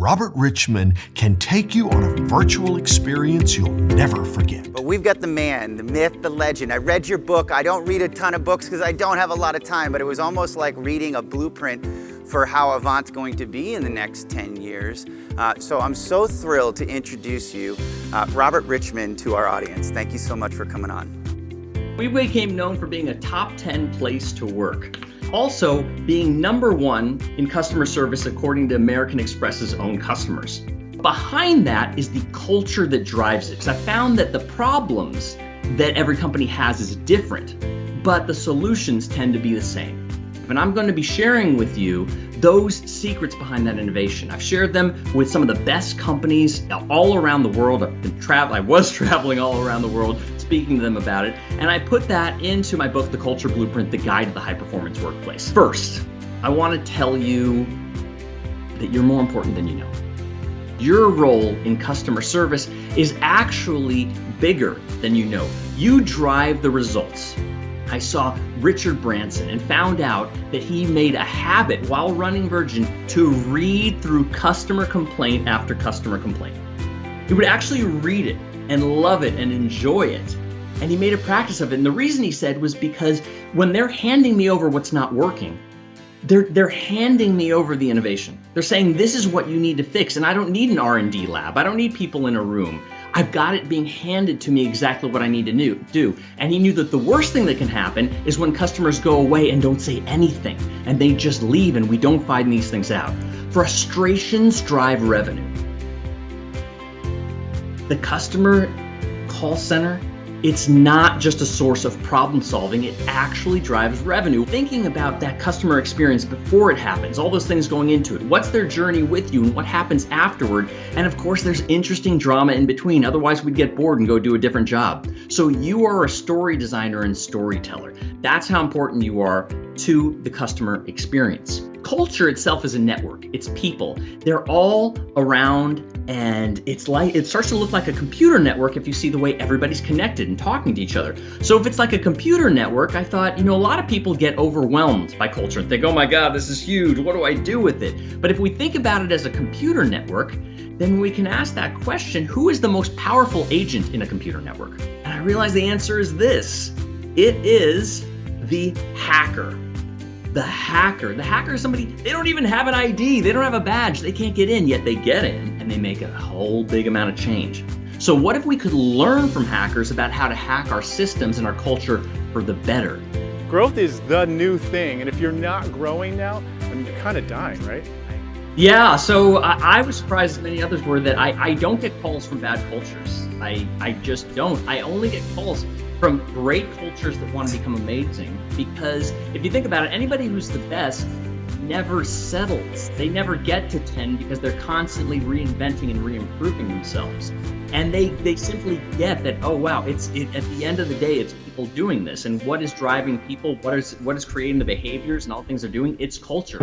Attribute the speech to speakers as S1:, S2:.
S1: Robert Richman can take you on a virtual experience you'll never forget.
S2: But we've got the man, the myth, the legend. I read your book. I don't read a ton of books because I don't have a lot of time, but it was almost like reading a blueprint for how Avant's going to be in the next 10 years. So I'm so thrilled to introduce you, Robert Richman, to our audience. Thank you so much for coming on.
S3: We became known for being a top 10 place to work. Also, being #1 in customer service according to American Express's own customers. Behind that is the culture that drives it. Because I found that the problems that every company has is different, but the solutions tend to be the same. And I'm going to be sharing with you those secrets behind that innovation. I've shared them with some of the best companies all around the world. I was traveling all around the world, speaking to them about it. And I put that into my book, The Culture Blueprint, The Guide to the High Performance Workplace. First, I want to tell you that you're more important than you know. Your role in customer service is actually bigger than you know. You drive the results. I saw Richard Branson and found out that he made a habit while running Virgin to read through customer complaint after customer complaint. He would actually read it and love it and enjoy it. And he made a practice of it. And the reason he said was because when they're handing me over what's not working, they're handing me over the innovation. They're saying, this is what you need to fix. And I don't need an R&D lab. I don't need people in a room. I've got it being handed to me exactly what I need to do. And he knew that the worst thing that can happen is when customers go away and don't say anything and they just leave and we don't find these things out. Frustrations drive revenue. The customer call center, it's not just a source of problem solving, it actually drives revenue. Thinking about that customer experience before it happens, all those things going into it, what's their journey with you and what happens afterward. And of course, there's interesting drama in between. Otherwise, we'd get bored and go do a different job. So you are a story designer and storyteller. That's how important you are to the customer experience. Culture itself is a network. It's people. They're all around, and it starts to look like a computer network if you see the way everybody's connected and talking to each other. So if it's like a computer network, I thought, a lot of people get overwhelmed by culture and think, oh my God, this is huge. What do I do with it? But if we think about it as a computer network, then we can ask that question, who is the most powerful agent in a computer network? And I realized the answer is this. It is the hacker. The hacker is somebody, they don't even have an ID. They don't have a badge. They can't get in, yet they get in and they make a whole big amount of change. So what if we could learn from hackers about how to hack our systems and our culture for the better?
S4: Growth is the new thing. And if you're not growing now, then you're kind of dying, right?
S3: Yeah, so I was surprised as many others were that I don't get calls from bad cultures. I just don't. I only get calls from great cultures that want to become amazing, because if you think about it, anybody who's the best never settles. They never get to 10 because they're constantly reinventing and re-improving themselves. And they simply get that, oh wow, at the end of the day, it's people doing this. And what is driving people? What is creating the behaviors and all the things they're doing? It's culture.